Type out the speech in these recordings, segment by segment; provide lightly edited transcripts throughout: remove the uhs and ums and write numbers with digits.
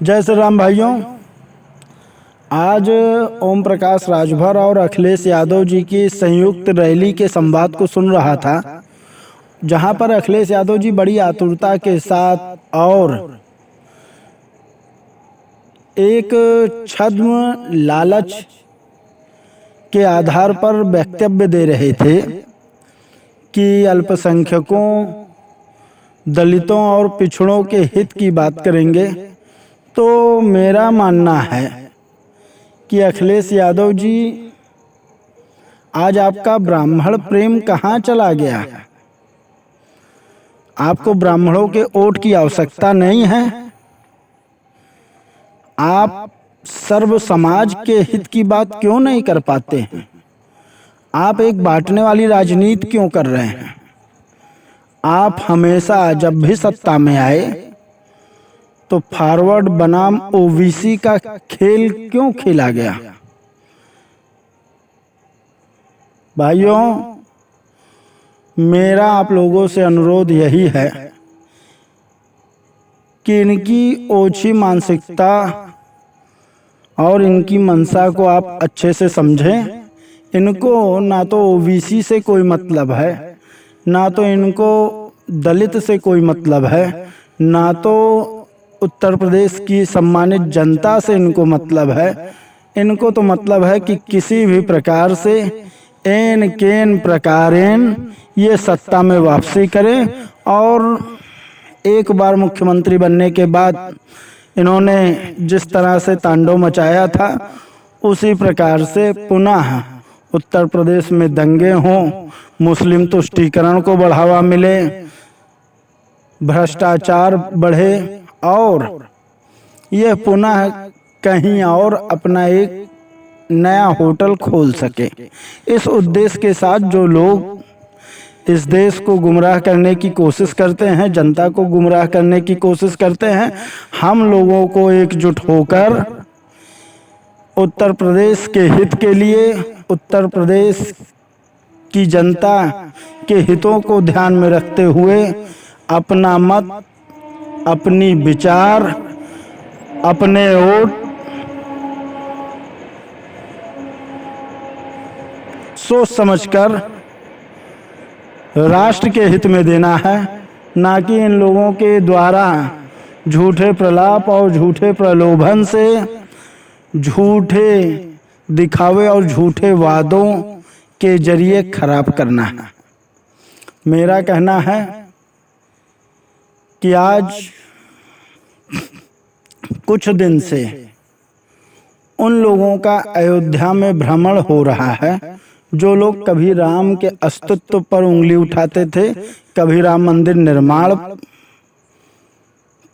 जय श्री राम भाइयों। आज ओम प्रकाश राजभर और अखिलेश यादव जी की संयुक्त रैली के संवाद को सुन रहा था, जहां पर अखिलेश यादव जी बड़ी आतुरता के साथ और एक छद्म लालच के आधार पर वक्तव्य दे रहे थे कि अल्पसंख्यकों, दलितों और पिछड़ों के हित की बात करेंगे। तो मेरा मानना है कि अखिलेश यादव जी, आज आपका ब्राह्मण प्रेम कहाँ चला गया? आपको ब्राह्मणों के वोट की आवश्यकता नहीं है। आप सर्व समाज के हित की बात क्यों नहीं कर पाते हैं? आप एक बांटने वाली राजनीति क्यों कर रहे हैं? आप हमेशा जब भी सत्ता में आए तो फॉरवर्ड बनाम ओबीसी का खेल क्यों खेला गया? भाइयों, मेरा आप लोगों से अनुरोध यही है कि इनकी ओछी मानसिकता और इनकी मंशा को आप अच्छे से समझें। इनको ना तो ओबीसी से कोई मतलब है, ना तो इनको दलित से कोई मतलब है, ना तो उत्तर प्रदेश की सम्मानित जनता से इनको मतलब है। इनको तो मतलब है कि किसी भी प्रकार से एन केन प्रकारेण ये सत्ता में वापसी करें और एक बार मुख्यमंत्री बनने के बाद इन्होंने जिस तरह से तांडव मचाया था उसी प्रकार से पुनः उत्तर प्रदेश में दंगे हों, मुस्लिम तुष्टीकरण को बढ़ावा मिले, भ्रष्टाचार बढ़े और यह पुनः कहीं और अपना एक नया होटल खोल सके। इस उद्देश्य के साथ जो लोग इस देश को गुमराह करने की कोशिश करते हैं, जनता को गुमराह करने की कोशिश करते हैं, हम लोगों को एकजुट होकर उत्तर प्रदेश के हित के लिए, उत्तर प्रदेश की जनता के हितों को ध्यान में रखते हुए अपना मत, अपनी विचार, अपने वोट सोच समझकर राष्ट्र के हित में देना है, ना कि इन लोगों के द्वारा झूठे प्रलाप और झूठे प्रलोभन से, झूठे दिखावे और झूठे वादों के जरिए खराब करना है। मेरा कहना है कि आज कुछ दिन से उन लोगों का अयोध्या में भ्रमण हो रहा है जो लोग कभी राम के अस्तित्व पर उंगली उठाते थे, कभी राम मंदिर निर्माण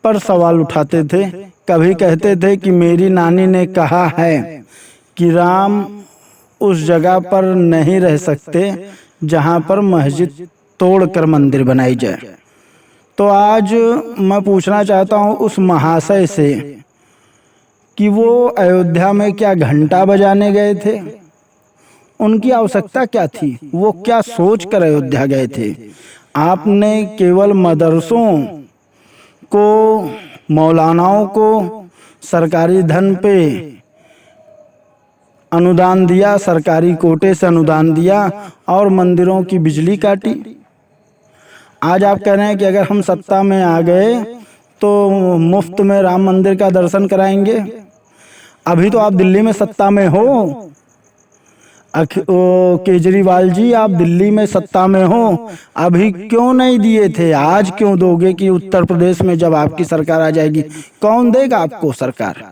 पर सवाल उठाते थे, कभी कहते थे कि मेरी नानी ने कहा है कि राम उस जगह पर नहीं रह सकते जहां पर मस्जिद तोड़कर मंदिर बनाई जाए। तो आज मैं पूछना चाहता हूं उस महाशय से कि वो अयोध्या में क्या घंटा बजाने गए थे? उनकी आवश्यकता क्या थी? वो क्या सोच कर अयोध्या गए थे? आपने केवल मदरसों को, मौलानाओं को सरकारी धन पे अनुदान दिया, सरकारी कोटे से अनुदान दिया और मंदिरों की बिजली काटी। आज आप कह रहे हैं कि अगर हम सत्ता में आ गए तो मुफ्त में राम मंदिर का दर्शन कराएंगे। अभी तो आप दिल्ली में सत्ता में हो, केजरीवाल जी, आप दिल्ली में सत्ता में हो, अभी क्यों नहीं दिए थे? आज क्यों दोगे कि उत्तर प्रदेश में जब आपकी सरकार आ जाएगी? कौन देगा आपको सरकार?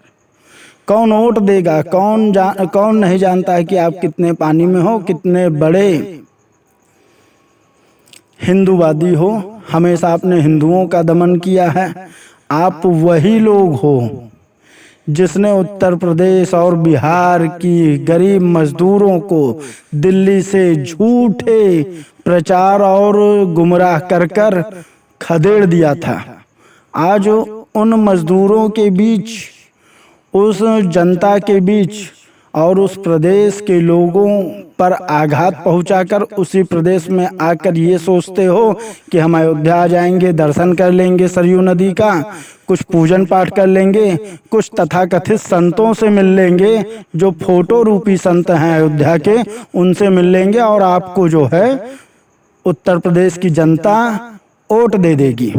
कौन वोट देगा? कौन नहीं जानता है कि आप कितने पानी में हो, कितने बड़े हिंदूवादी हो। हमेशा आपने हिंदुओं का दमन किया है। आप वही लोग हो जिसने उत्तर प्रदेश और बिहार की गरीब मजदूरों को दिल्ली से झूठे प्रचार और गुमराह कर कर खदेड़ दिया था। आज उन मजदूरों के बीच, उस जनता के बीच और उस प्रदेश के लोगों पर आघात पहुंचाकर उसी प्रदेश में आकर ये सोचते हो कि हम अयोध्या आ जाएंगे, दर्शन कर लेंगे सरयू नदी का, कुछ पूजन पाठ कर लेंगे, कुछ तथाकथित संतों से मिल लेंगे, जो फोटो रूपी संत हैं अयोध्या के, उनसे मिल लेंगे और आपको जो है उत्तर प्रदेश की जनता वोट दे देगी।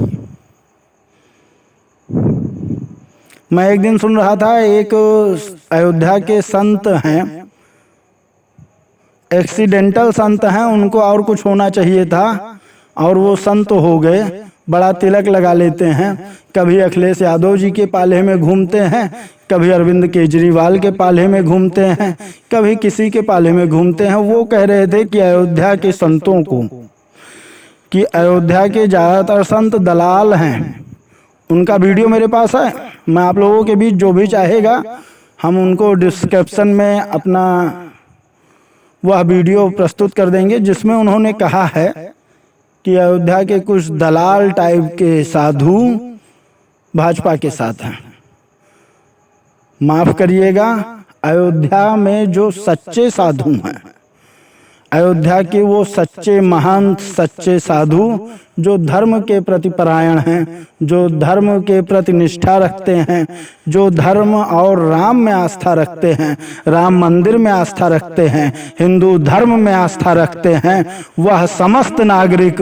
मैं एक दिन सुन रहा था, एक अयोध्या के संत हैं, एक्सीडेंटल संत हैं, उनको और कुछ होना चाहिए था और वो संत हो गए, बड़ा तिलक लगा लेते हैं, कभी अखिलेश यादव जी के पाले में घूमते हैं, कभी अरविंद केजरीवाल के पाले में घूमते हैं, कभी किसी के पाले में घूमते हैं। वो कह रहे थे कि अयोध्या के संतों को, कि अयोध्या के ज़्यादातर संत दलाल हैं। उनका वीडियो मेरे पास है, मैं आप लोगों के बीच जो भी चाहेगा हम उनको डिस्क्रिप्शन में अपना वह वीडियो प्रस्तुत कर देंगे, जिसमें उन्होंने कहा है कि अयोध्या के कुछ दलाल टाइप के साधु भाजपा के साथ हैं। माफ करिएगा, अयोध्या में जो सच्चे साधु हैं, अयोध्या के वो सच्चे महंत, सच्चे साधु जो धर्म के प्रति परायण हैं, जो धर्म के प्रति निष्ठा रखते हैं, जो धर्म और राम में आस्था रखते हैं, राम मंदिर में आस्था रखते हैं, हिंदू धर्म में आस्था रखते हैं, वह समस्त नागरिक,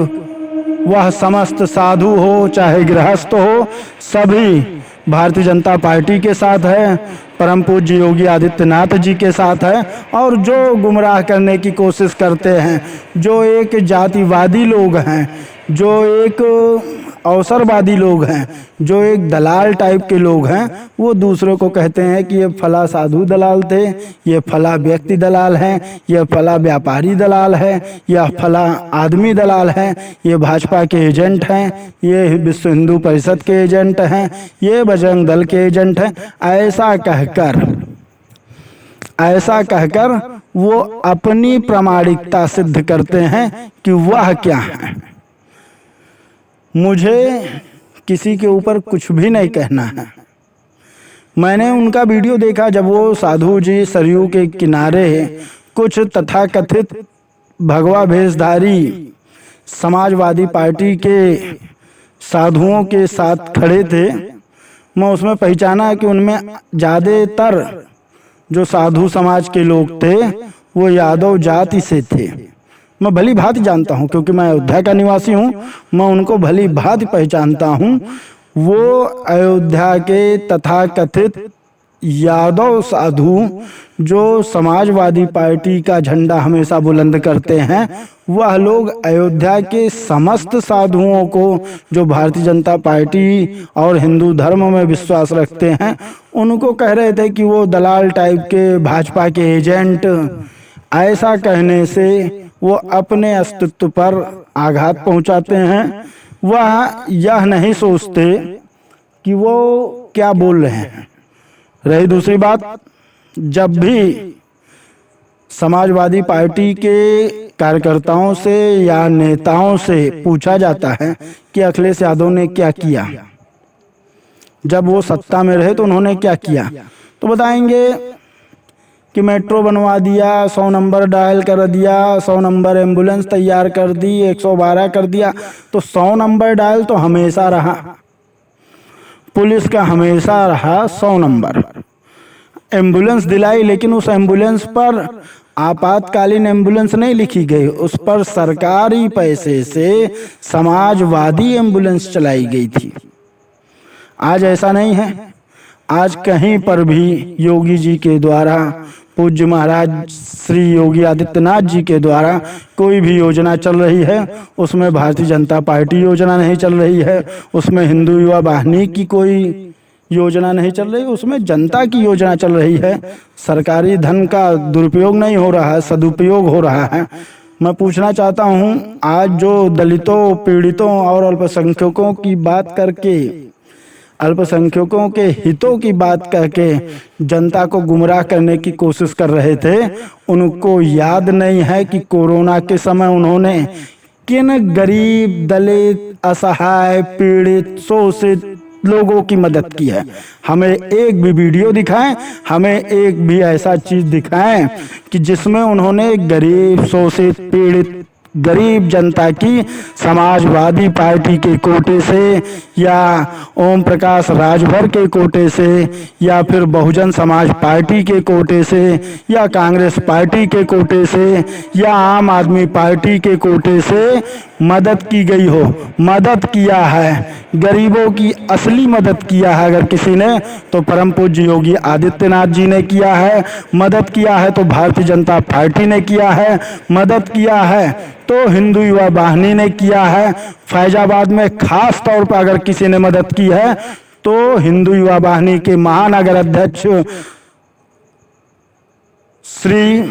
वह समस्त साधु हो चाहे गृहस्थ हो, सभी भारतीय जनता पार्टी के साथ है, परम पूज्य योगी आदित्यनाथ जी के साथ है। और जो गुमराह करने की कोशिश करते हैं, जो एक जातिवादी लोग हैं, जो एक अवसरवादी लोग हैं, जो एक दलाल टाइप के लोग हैं, वो दूसरों को कहते हैं कि ये फला साधु दलाल थे, ये फला व्यक्ति दलाल हैं, ये फला व्यापारी दलाल है, या फला आदमी दलाल है, ये भाजपा के एजेंट हैं, ये विश्व हिंदू परिषद के एजेंट हैं, ये बजरंग दल के एजेंट हैं। ऐसा कहकर वो अपनी प्रामाणिकता सिद्ध करते हैं कि वह क्या है। मुझे किसी के ऊपर कुछ भी नहीं कहना है। मैंने उनका वीडियो देखा जब वो साधु जी सरयू के किनारे कुछ तथाकथित भगवा भेषधारी समाजवादी पार्टी के साधुओं के साथ खड़े थे। मैं उसमें पहचाना कि उनमें ज़्यादातर जो साधु समाज के लोग थे वो यादव जाति से थे। मैं भली भांति जानता हूँ, क्योंकि मैं अयोध्या का निवासी हूँ, मैं उनको भली भांति पहचानता हूँ। वो अयोध्या के तथाकथित यादव साधु जो समाजवादी पार्टी का झंडा हमेशा बुलंद करते हैं, वह लोग अयोध्या के समस्त साधुओं को जो भारतीय जनता पार्टी और हिंदू धर्म में विश्वास रखते हैं, उनको कह रहे थे कि वो दलाल टाइप के भाजपा के एजेंट। ऐसा कहने से वो अपने अस्तित्व पर आघात पहुंचाते हैं। वह यह नहीं सोचते कि वो क्या बोल रहे हैं। रही दूसरी बात, जब भी समाजवादी पार्टी के कार्यकर्ताओं से या नेताओं से पूछा जाता है कि अखिलेश यादव ने क्या किया, जब वो सत्ता में रहे तो उन्होंने क्या किया, तो बताएंगे कि मेट्रो बनवा दिया, 100 नंबर डायल कर दिया, 100 नंबर एम्बुलेंस तैयार कर दी, 112 कर दिया। तो 100 नंबर डायल तो हमेशा रहा, पुलिस का हमेशा रहा 100 नंबर। एम्बुलेंस दिलाई, लेकिन उस एम्बुलेंस पर आपातकालीन एम्बुलेंस नहीं लिखी गई, उस पर सरकारी पैसे से समाजवादी एम्बुलेंस चलाई गई थी। आज ऐसा नहीं है। आज कहीं पर भी योगी जी के द्वारा, पूज्य महाराज श्री योगी आदित्यनाथ जी के द्वारा कोई भी योजना चल रही है, उसमें भारतीय जनता पार्टी योजना नहीं चल रही है, उसमें हिंदू युवा वाहिनी की कोई योजना नहीं चल रही, उसमें जनता की योजना चल रही है। सरकारी धन का दुरुपयोग नहीं हो रहा है, सदुपयोग हो रहा है। मैं पूछना चाहता हूं, आज जो दलितों, पीड़ितों और अल्पसंख्यकों की बात करके, अल्पसंख्यकों के हितों की बात करके जनता को गुमराह करने की कोशिश कर रहे थे, उनको याद नहीं है कि कोरोना के समय उन्होंने किन गरीब, दलित, असहाय, पीड़ित, शोषित लोगों की मदद की है। हमें एक भी वीडियो दिखाएं, हमें एक भी ऐसा चीज दिखाएं कि जिसमें उन्होंने गरीब, शोषित, पीड़ित, गरीब जनता की समाजवादी पार्टी के कोटे से या ओम प्रकाश राजभर के कोटे से या फिर बहुजन समाज पार्टी के कोटे से या कांग्रेस पार्टी के कोटे से या आम आदमी पार्टी के कोटे से मदद की गई हो। मदद किया है, गरीबों की असली मदद किया है अगर किसी ने, तो परम पूज्य योगी आदित्यनाथ जी ने किया है। मदद किया है तो भारतीय जनता पार्टी ने किया है। मदद किया है तो हिंदू युवा वाहिनी ने किया है। फैजाबाद में खास तौर पर अगर किसी ने मदद की है तो हिंदू युवा वाहिनी के महानगर अध्यक्ष श्री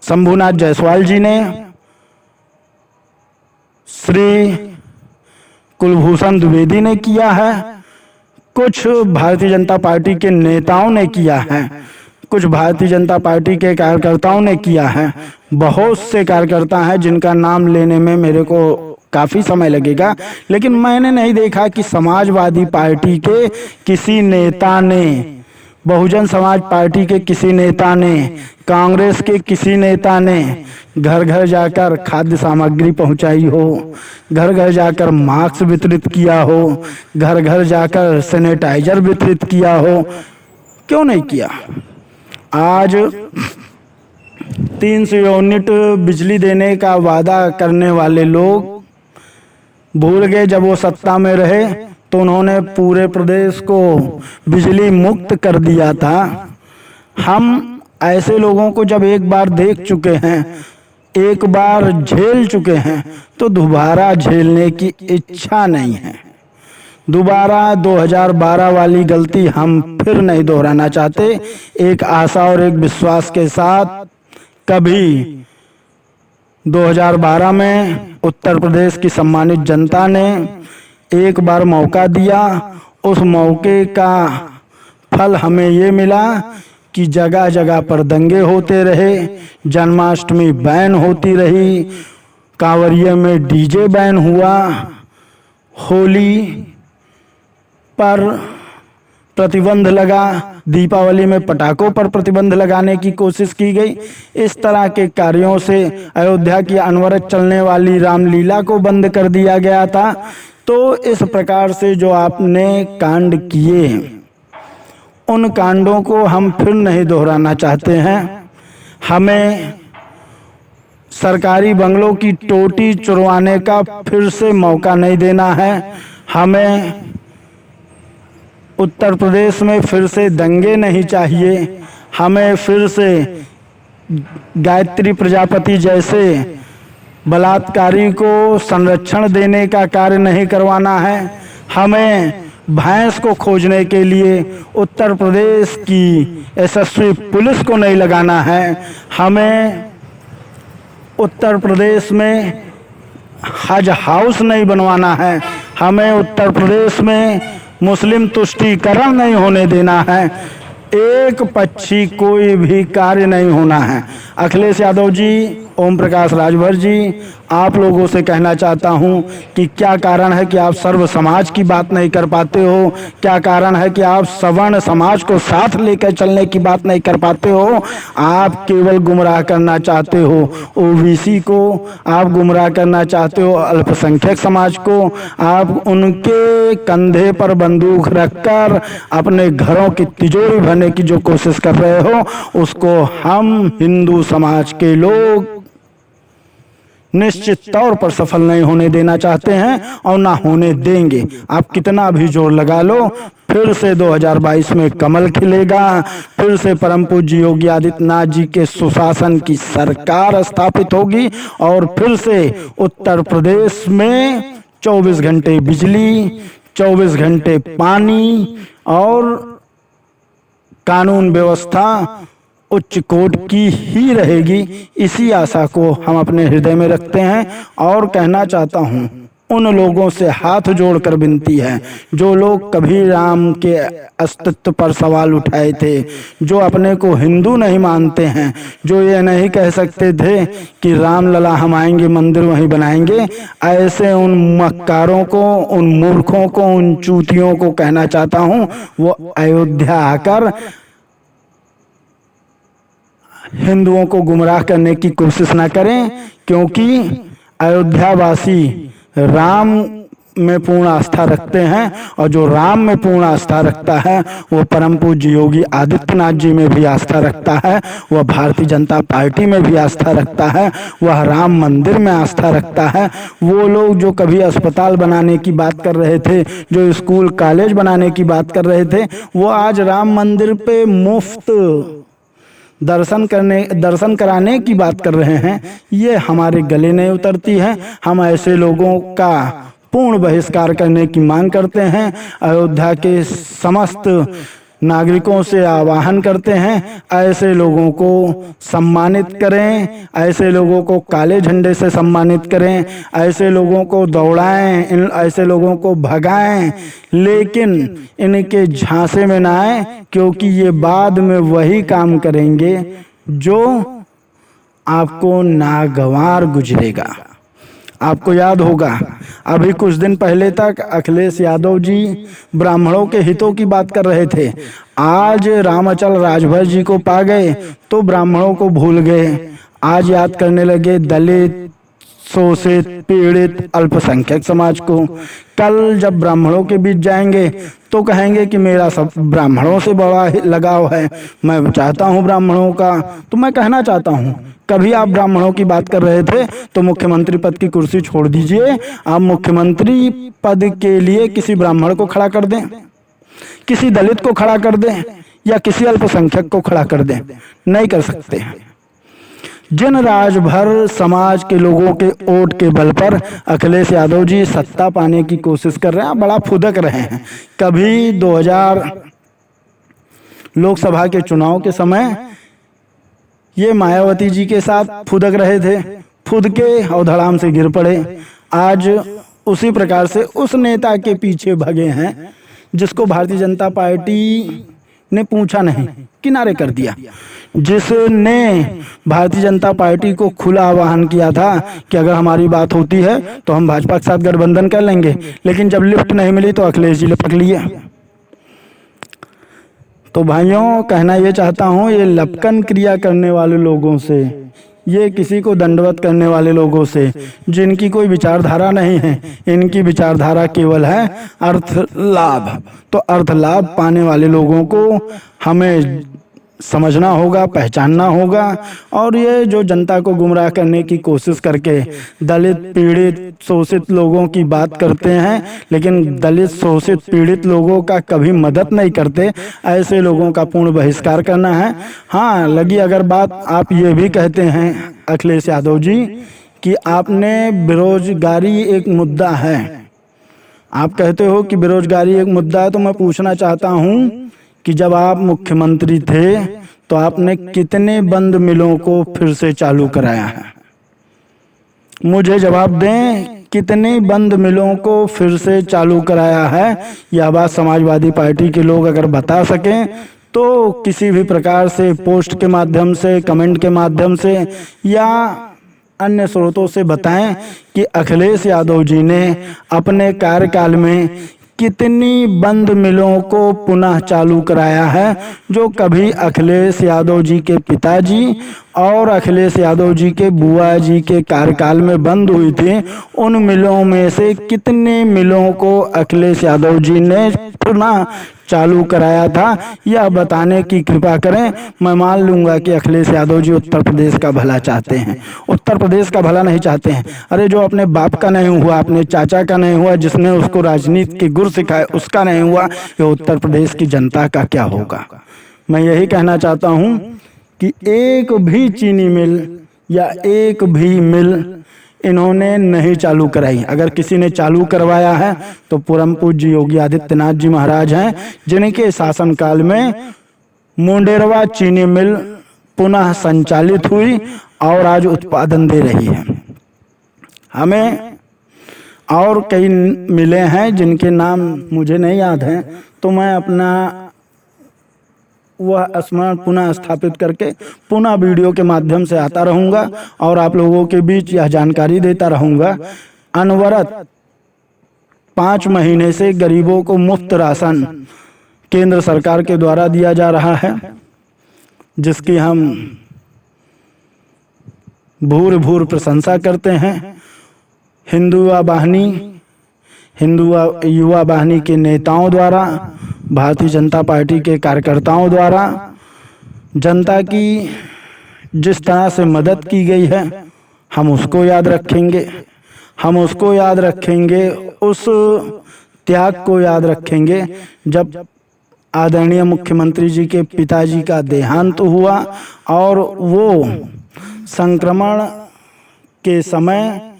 शंभुनाथ जायसवाल जी ने, श्री कुलभूषण द्विवेदी ने किया है, कुछ भारतीय जनता पार्टी के नेताओं ने किया है, कुछ भारतीय जनता पार्टी के कार्यकर्ताओं ने किया है। बहुत से कार्यकर्ता हैं जिनका नाम लेने में मेरे को काफी समय लगेगा, लेकिन मैंने नहीं देखा कि समाजवादी पार्टी के किसी नेता ने, बहुजन समाज पार्टी के किसी नेता ने, कांग्रेस के किसी नेता ने घर घर जाकर खाद्य सामग्री पहुंचाई हो, घर घर जाकर मास्क वितरित किया हो, घर घर जाकर सैनिटाइजर वितरित किया हो। क्यों नहीं किया? आज 300 यूनिट बिजली देने का वादा करने वाले लोग भूल गए, जब वो सत्ता में रहे तो उन्होंने पूरे प्रदेश को बिजली मुक्त कर दिया था। हम ऐसे लोगों को जब एक बार देख चुके हैं, एक बार झेल चुके हैं, तो दोबारा झेलने की इच्छा नहीं है। दोबारा 2012 वाली गलती हम फिर नहीं दोहराना चाहते। एक आशा और एक विश्वास के साथ कभी 2012 में उत्तर प्रदेश की सम्मानित जनता ने एक बार मौका दिया, उस मौके का फल हमें ये मिला कि जगह जगह पर दंगे होते रहे, जन्माष्टमी बैन होती रही, कांवरिया में डीजे बैन हुआ, होली पर प्रतिबंध लगा, दीपावली में पटाखों पर प्रतिबंध लगाने की कोशिश की गई। इस तरह के कार्यों से अयोध्या की अनवरत चलने वाली रामलीला को बंद कर दिया गया था। तो इस प्रकार से जो आपने कांड किए, उन कांडों को हम फिर नहीं दोहराना चाहते हैं। हमें सरकारी बंगलों की टोटी चुरवाने का फिर से मौका नहीं देना है। हमें उत्तर प्रदेश में फिर से दंगे नहीं चाहिए। हमें फिर से गायत्री प्रजापति जैसे बलात्कारी को संरक्षण देने का कार्य नहीं करवाना है। हमें भैंस को खोजने के लिए उत्तर प्रदेश की यशस्वी पुलिस को नहीं लगाना है। हमें उत्तर प्रदेश में हज हाउस नहीं बनवाना है। हमें उत्तर प्रदेश में मुस्लिम तुष्टीकरण नहीं होने देना है। एक पक्षी कोई भी कार्य नहीं होना है। अखिलेश यादव जी, ओम प्रकाश राजभर जी, आप लोगों से कहना चाहता हूं कि क्या कारण है कि आप सर्व समाज की बात नहीं कर पाते हो? क्या कारण है कि आप सवर्ण समाज को साथ लेकर चलने की बात नहीं कर पाते हो? आप केवल गुमराह करना चाहते हो ओबीसी को, आप गुमराह करना चाहते हो अल्पसंख्यक समाज को। आप उनके कंधे पर बंदूक रखकर अपने घरों की तिजोरी भरने की जो कोशिश कर रहे हो, उसको हम हिंदू समाज के लोग निश्चित तौर पर सफल नहीं होने देना चाहते हैं और ना होने देंगे। आप कितना भी जोर लगा लो, फिर से 2022 में कमल खिलेगा, फिर से परम पूज्य योगी आदित्यनाथ जी के सुशासन की सरकार स्थापित होगी और फिर से उत्तर प्रदेश में 24 घंटे बिजली, 24 घंटे पानी और कानून व्यवस्था उच्च कोर्ट की ही रहेगी। इसी आशा को हम अपने हृदय में रखते हैं और कहना चाहता हूं उन लोगों से हाथ जोड़कर विनती है जो लोग कभी राम के अस्तित्व पर सवाल उठाए थे, जो अपने को हिंदू नहीं मानते हैं, जो ये नहीं कह सकते थे कि रामलला हम आएंगे मंदिर वहीं बनाएंगे, ऐसे उन मक्कारों को, उन मूर्खों को, उन चूतियों को कहना चाहता हूं वो अयोध्या आकर हिंदुओं को गुमराह करने की कोशिश ना करें, क्योंकि अयोध्यावासी राम में पूर्ण आस्था रखते हैं और जो राम में पूर्ण आस्था रखता है वो परम पूज्य योगी आदित्यनाथ जी में भी आस्था रखता है, वह भारतीय जनता पार्टी में भी आस्था रखता है, वह राम मंदिर में आस्था रखता है। वो लोग जो कभी अस्पताल बनाने की बात कर रहे थे, जो स्कूल कॉलेज बनाने की बात कर रहे थे, वो आज राम मंदिर पे मुफ्त दर्शन कराने की बात कर रहे हैं। ये हमारे गले नहीं उतरती है। हम ऐसे लोगों का पूर्ण बहिष्कार करने की मांग करते हैं। अयोध्या के समस्त नागरिकों से आह्वान करते हैं, ऐसे लोगों को सम्मानित करें, ऐसे लोगों को काले झंडे से सम्मानित करें, ऐसे लोगों को दौड़ाएं, ऐसे लोगों को भगाएं, लेकिन इनके झांसे में ना आए, क्योंकि ये बाद में वही काम करेंगे जो आपको नागवार गुजरेगा। आपको याद होगा अभी कुछ दिन पहले तक अखिलेश यादव जी ब्राह्मणों के हितों की बात कर रहे थे, आज रामाचल राजभर जी को पा गए तो ब्राह्मणों को भूल गए। आज याद करने लगे दलित, शोषित, पीड़ित, अल्पसंख्यक समाज को। कल जब ब्राह्मणों के बीच जाएंगे तो कहेंगे कि मेरा सब ब्राह्मणों से बड़ा लगाव है, मैं चाहता हूं ब्राह्मणों का। तो मैं कहना चाहता हूं, कभी आप ब्राह्मणों की बात कर रहे थे तो मुख्यमंत्री पद की कुर्सी छोड़ दीजिए, आप मुख्यमंत्री पद के लिए किसी ब्राह्मण को खड़ा कर दें, किसी दलित को खड़ा कर दें या किसी अल्पसंख्यक को खड़ा कर दें। नहीं कर सकते। जिन राजभर समाज के लोगों के वोट के बल पर अखिलेश यादव जी सत्ता पाने की कोशिश कर रहे हैं, बड़ा फुदक रहे हैं। कभी 2000 लोकसभा के चुनाव के समय ये मायावती जी के साथ फुदक रहे थे, फुद के और धड़ाम से गिर पड़े। आज उसी प्रकार से उस नेता के पीछे भगे हैं जिसको भारतीय जनता पार्टी ने पूछा नहीं, किनारे कर दिया, जिसने भारतीय जनता पार्टी को खुला आह्वान किया था कि अगर हमारी बात होती है तो हम भाजपा के साथ गठबंधन कर लेंगे, लेकिन जब लिफ्ट नहीं मिली तो अखिलेश जी लपक लिए। तो भाइयों, कहना ये चाहता हूँ, ये लपकन क्रिया करने वाले लोगों से, ये किसी को दंडवत करने वाले लोगों से, जिनकी कोई विचारधारा नहीं है, इनकी विचारधारा केवल है अर्थ लाभ। तो अर्थ लाभ पाने वाले लोगों को हमें समझना होगा, पहचानना होगा। और ये जो जनता को गुमराह करने की कोशिश करके दलित, पीड़ित, शोषित लोगों की बात करते हैं, लेकिन दलित, शोषित, पीड़ित लोगों का कभी मदद नहीं करते, ऐसे लोगों का पूर्ण बहिष्कार करना है। हाँ, लगी अगर बात, आप ये भी कहते हैं अखिलेश यादव जी कि आपने बेरोजगारी एक मुद्दा है, आप कहते हो कि बेरोजगारी एक मुद्दा है, तो मैं पूछना चाहता हूँ कि जब आप मुख्यमंत्री थे तो आपने कितने बंद मिलों को फिर से चालू कराया है? मुझे जवाब दें, कितने बंद मिलों को फिर से चालू कराया है? यह बात समाजवादी पार्टी के लोग अगर बता सकें तो किसी भी प्रकार से पोस्ट के माध्यम से, कमेंट के माध्यम से या अन्य स्रोतों से बताएं कि अखिलेश यादव जी ने अपने कार्यकाल में कितनी बंद मिलों को पुनः चालू कराया है, जो कभी अखिलेश यादव जी के पिताजी और अखिलेश यादव जी के बुआ जी के कार्यकाल में बंद हुई थी। उन मिलों में से कितने मिलों को अखिलेश यादव जी ने पुनः चालू कराया था, यह बताने की कृपा करें। मैं मान लूंगा कि अखिलेश यादव जी उत्तर प्रदेश का भला चाहते हैं, उत्तर प्रदेश का भला नहीं चाहते हैं। अरे जो अपने बाप का नहीं हुआ, अपने चाचा का नहीं हुआ, जिसने उसको राजनीति के गुर सिखाए, उसका नहीं हुआ, ये उत्तर प्रदेश की जनता का क्या होगा? मैं यही कहना चाहता हूँ कि एक भी चीनी मिल या एक भी मिल इन्होंने नहीं चालू कराई। अगर किसी ने चालू करवाया है तो परम पूज्य योगी आदित्यनाथ जी महाराज हैं, जिनके शासनकाल में मुंडेरवा चीनी मिल पुनः संचालित हुई और आज उत्पादन दे रही है। हमें और कई मिले हैं जिनके नाम मुझे नहीं याद हैं, तो मैं अपना वह स्मरण पुनः स्थापित करके पुनः वीडियो के माध्यम से आता रहूँगा और आप लोगों के बीच यह जानकारी देता रहूँगा। अनवरत 5 महीने से गरीबों को मुफ्त राशन केंद्र सरकार के द्वारा दिया जा रहा है, जिसकी हम भूर भूर प्रशंसा करते हैं। हिंदू युवा वाहिनी के नेताओं द्वारा, भारतीय जनता पार्टी के कार्यकर्ताओं द्वारा जनता की जिस तरह से मदद की गई है, हम उसको याद रखेंगे। हम उसको याद रखेंगे, उस त्याग को याद रखेंगे जब आदरणीय मुख्यमंत्री जी के पिताजी का देहांत हुआ और वो संक्रमण के समय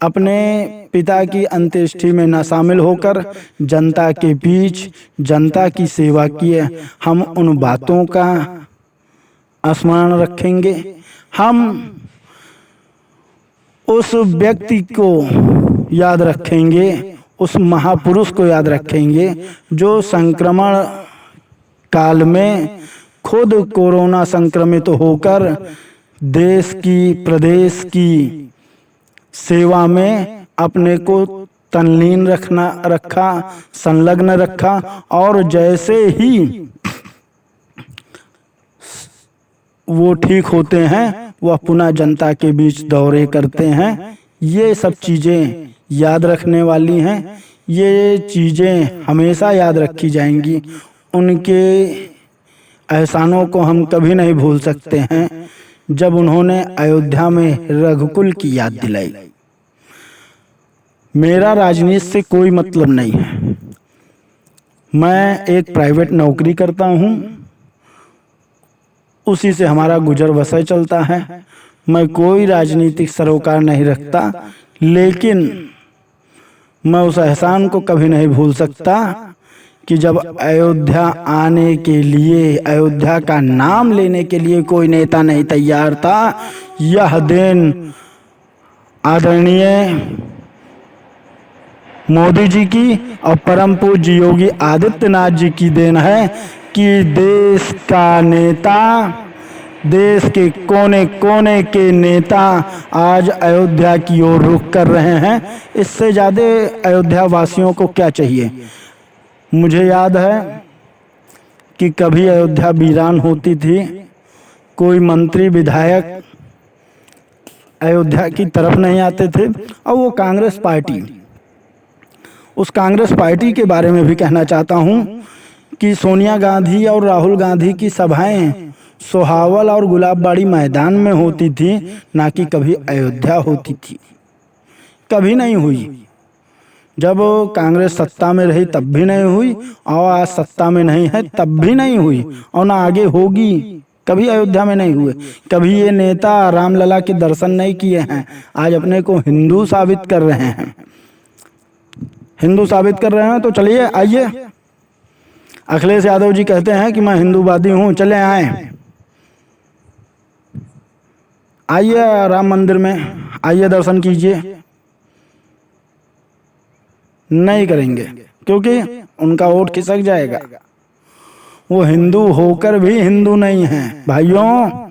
अपने पिता की अंत्येष्टि में न शामिल होकर जनता के बीच जनता की सेवा किए। हम उन बातों का स्मरण रखेंगे। हम उस व्यक्ति को याद रखेंगे, उस महापुरुष को याद रखेंगे जो संक्रमण काल में खुद कोरोना संक्रमित होकर देश की प्रदेश की सेवा में अपने को तल्लीन रखा, संलग्न रखा और जैसे ही वो ठीक होते हैं वह पुनः जनता के बीच दौरे करते हैं। ये सब चीज़ें याद रखने वाली हैं, ये चीज़ें हमेशा याद रखी जाएंगी। उनके एहसानों को हम कभी नहीं भूल सकते हैं। जब उन्होंने अयोध्या में रघुकुल की याद दिलाई। मेरा राजनीति से कोई मतलब नहीं है, मैं एक प्राइवेट नौकरी करता हूँ, उसी से हमारा गुजर बसर चलता है। मैं कोई राजनीतिक सरोकार नहीं रखता, लेकिन मैं उस एहसान को कभी नहीं भूल सकता कि जब अयोध्या आने के लिए, अयोध्या का नाम लेने के लिए कोई नेता नहीं तैयार था। यह दिन आदरणीय मोदी जी की और परम पूज्य योगी आदित्यनाथ जी की देन है कि देश का नेता, देश के कोने कोने के नेता आज अयोध्या की ओर रुख कर रहे हैं। इससे ज़्यादा अयोध्या वासियों को क्या चाहिए। मुझे याद है कि कभी अयोध्या वीरान होती थी, कोई मंत्री विधायक अयोध्या की तरफ नहीं आते थे। और वो कांग्रेस पार्टी, उस कांग्रेस पार्टी के बारे में भी कहना चाहता हूँ कि सोनिया गांधी और राहुल गांधी की सभाएं सोहावल और गुलाबबाड़ी मैदान में होती थी, ना कि कभी अयोध्या होती थी। कभी नहीं हुई। जब कांग्रेस सत्ता में रही तब भी नहीं हुई, और आज सत्ता में नहीं है तब भी नहीं हुई, और ना आगे होगी। कभी अयोध्या में नहीं हुए। कभी ये नेता रामलला के दर्शन नहीं किए हैं। आज अपने को हिंदू साबित कर रहे हैं। हिंदू साबित कर रहे हैं तो चलिए आइए। अखिलेश यादव जी कहते हैं कि मैं हिंदूवादी हूँ, चले आए, आइए राम मंदिर में, आइए दर्शन कीजिए। नहीं करेंगे क्योंकि उनका वोट खिसक जाएगा। वो हिंदू होकर भी हिंदू नहीं है। भाइयों,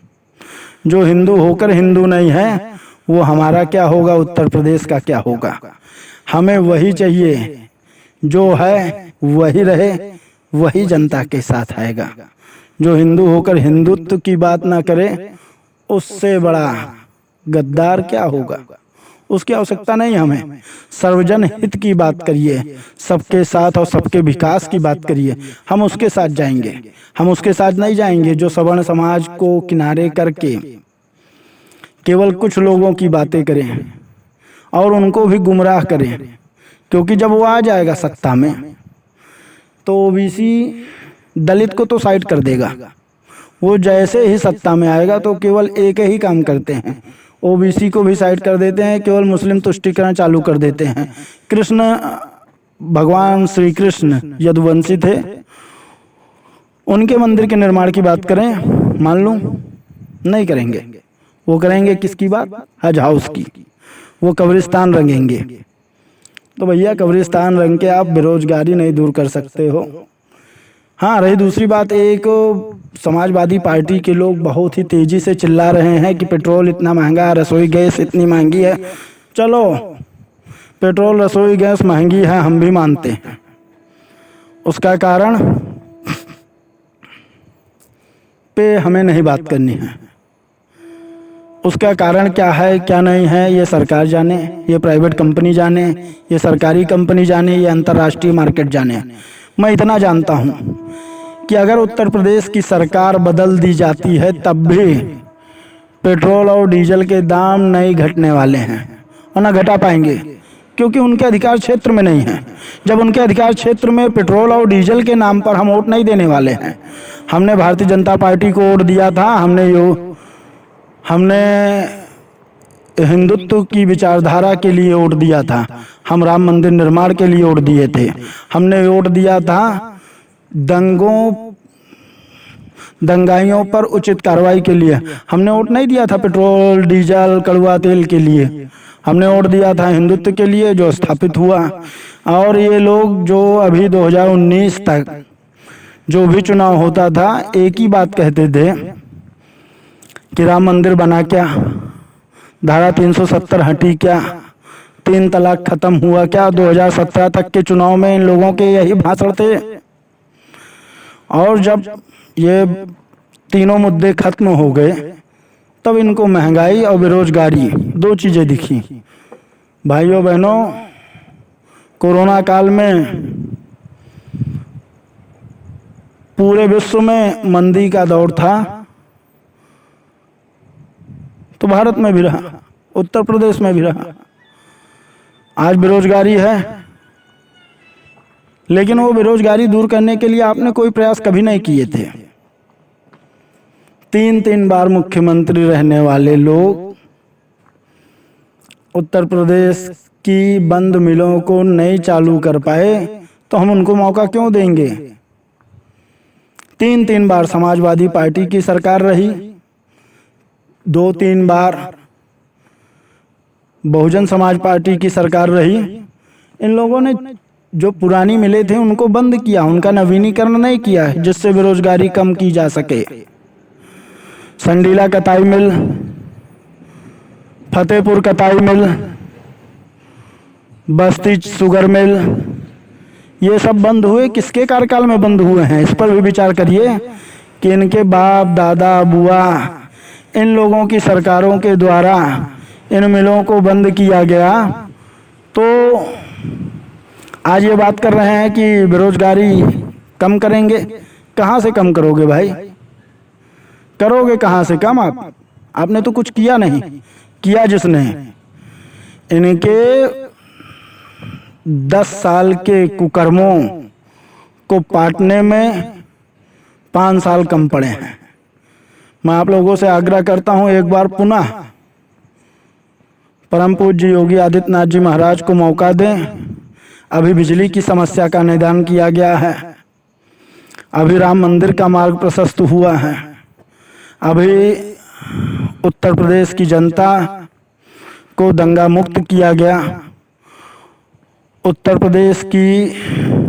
जो हिंदू होकर हिंदू नहीं है वो हमारा क्या होगा, उत्तर प्रदेश का क्या होगा। हमें वही चाहिए, जो है वही रहे, वही जनता के साथ आएगा। जो हिंदू होकर हिंदुत्व की बात ना करे, उससे बड़ा गद्दार क्या होगा। उसकी आवश्यकता नहीं। हमें सर्वजन हित की बात करिए, सबके साथ और सबके विकास की बात करिए, हम उसके साथ जाएंगे। हम उसके साथ नहीं जाएंगे जो सवर्ण समाज को किनारे करके केवल कुछ लोगों की बातें करें और उनको भी गुमराह करें। क्योंकि जब वो आ जाएगा सत्ता में तो ओबीसी दलित को तो साइड कर देगा। वो जैसे ही सत्ता में आएगा तो केवल एक ही काम करते हैं, ओबीसी को भी साइड कर देते हैं, केवल मुस्लिम तुष्टीकरण चालू कर देते हैं। कृष्ण, भगवान श्री कृष्ण यदुवंशी थे, उनके मंदिर के निर्माण की बात करें, मान लूं नहीं करेंगे। वो करेंगे किसकी बात, हज हाउस की। वो कब्रिस्तान रंगेंगे। तो भैया कब्रिस्तान रंग के आप बेरोजगारी नहीं दूर कर सकते हो। हाँ, रही दूसरी बात, एक समाजवादी पार्टी के लोग बहुत ही तेजी से चिल्ला रहे हैं कि पेट्रोल इतना महंगा है, रसोई गैस इतनी महंगी है। चलो, पेट्रोल रसोई गैस महंगी है, हम भी मानते हैं। उसका कारण पे हमें नहीं बात करनी है। उसका कारण क्या है क्या नहीं है ये सरकार जाने, ये प्राइवेट कंपनी जाने, ये सरकारी कंपनी जाने, ये अंतर्राष्ट्रीय मार्केट जाने। मैं इतना जानता हूँ कि अगर उत्तर प्रदेश की सरकार बदल दी जाती है तब भी पेट्रोल और डीजल के दाम नहीं घटने वाले हैं और ना घटा पाएंगे, क्योंकि उनके अधिकार क्षेत्र में नहीं है। जब उनके अधिकार क्षेत्र में पेट्रोल और डीजल के नाम पर हम वोट नहीं देने वाले हैं। हमने भारतीय जनता पार्टी को वोट दिया था, हमने हिंदुत्व की विचारधारा के लिए वोट दिया था, हम राम मंदिर निर्माण के लिए वोट दिए थे, हमने वोट दिया था दंगाइयों पर उचित कार्रवाई के लिए। हमने वोट नहीं दिया था पेट्रोल डीजल कड़वा तेल के लिए, हमने वोट दिया था हिंदुत्व के लिए जो स्थापित हुआ। और ये लोग जो अभी 2019 तक जो भी चुनाव होता था एक ही बात कहते थे कि राम मंदिर बना क्या, धारा 370 हटी क्या, 3 तलाक खत्म हुआ क्या। 2017 तक के चुनाव में इन लोगों के यही भाषण थे। और जब ये तीनों मुद्दे खत्म हो गए तब इनको महंगाई और बेरोजगारी 2 चीज़ें दिखी। भाइयों बहनों, कोरोना काल में पूरे विश्व में मंदी का दौर था, तो भारत में भी रहा, उत्तर प्रदेश में भी रहा। आज बेरोजगारी है, लेकिन वो बेरोजगारी दूर करने के लिए आपने कोई प्रयास कभी नहीं किए थे। 3 बार मुख्यमंत्री रहने वाले लोग उत्तर प्रदेश की बंद मिलों को नहीं चालू कर पाए, तो हम उनको मौका क्यों देंगे। 3 बार समाजवादी पार्टी की सरकार रही, 2-3 बार बहुजन समाज पार्टी की सरकार रही। इन लोगों ने जो पुरानी मिले थे उनको बंद किया, उनका नवीनीकरण नहीं किया है जिससे बेरोजगारी कम की जा सके। संडीला कताई मिल, फतेहपुर कताई मिल, बस्ती शुगर मिल, ये सब बंद हुए। किसके कार्यकाल में बंद हुए हैं, इस पर भी विचार करिए कि इनके बाप दादा बुआ इन लोगों की सरकारों के द्वारा इन मिलों को बंद किया गया। तो आज ये बात कर रहे हैं कि बेरोजगारी कम करेंगे। कहाँ से कम करोगे भाई, करोगे कहाँ से कम। आपने तो कुछ किया नहीं, किया जिसने इनके 10 साल के कुकर्मों को पाटने में 5 साल कम पड़े हैं। मैं आप लोगों से आग्रह करता हूं, एक बार पुनः परम पूज्य योगी आदित्यनाथ जी महाराज को मौका दें। अभी बिजली की समस्या का निदान किया गया है, अभी राम मंदिर का मार्ग प्रशस्त हुआ है, अभी उत्तर प्रदेश की जनता को दंगा मुक्त किया गया, उत्तर प्रदेश की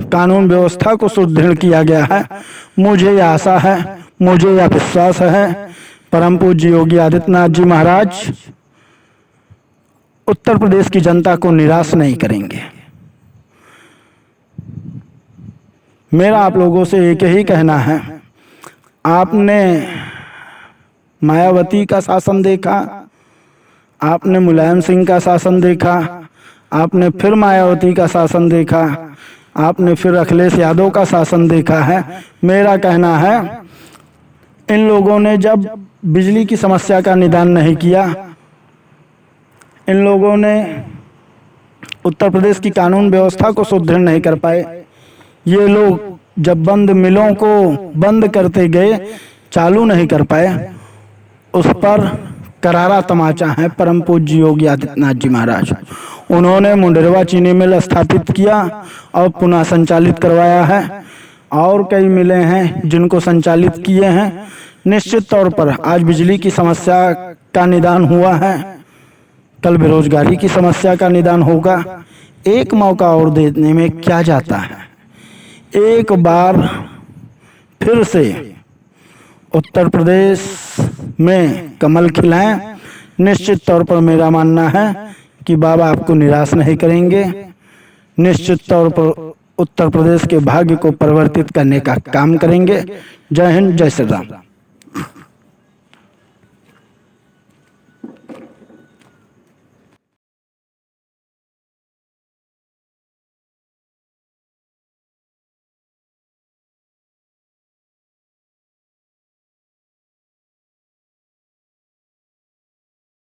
कानून व्यवस्था को सुदृढ़ किया गया है। मुझे आशा है, मुझे यह विश्वास है, परम पूज्य योगी आदित्यनाथ जी महाराज उत्तर प्रदेश की जनता को निराश नहीं करेंगे। मेरा आप लोगों से एक ही कहना है, आपने मायावती का शासन देखा, आपने मुलायम सिंह का शासन देखा, आपने फिर मायावती का शासन देखा, आपने फिर अखिलेश यादव का शासन देखा है। मेरा कहना है, इन लोगों ने जब बिजली की समस्या का निदान नहीं किया, इन लोगों ने उत्तर प्रदेश की कानून व्यवस्था को सुदृढ़ नहीं कर पाए, ये लोग जब बंद मिलों को बंद करते गए, चालू नहीं कर पाए, उस पर करारा तमाचा है परम पूज्य योगी आदित्यनाथ जी महाराज। उन्होंने मुंडेरवा चीनी मिल स्थापित किया और पुनः संचालित करवाया है, और कई मिलें हैं जिनको संचालित किए हैं। निश्चित तौर पर आज बिजली की समस्या का निदान हुआ है, कल बेरोजगारी की समस्या का निदान होगा। एक मौका और देने में क्या जाता है। एक बार फिर से उत्तर प्रदेश में कमल खिलाएं। निश्चित तौर पर मेरा मानना है कि बाबा आपको निराश नहीं करेंगे। निश्चित तौर पर उत्तर प्रदेश के भाग्य को परिवर्तित करने का काम करेंगे। जय हिंद, जय श्री राम।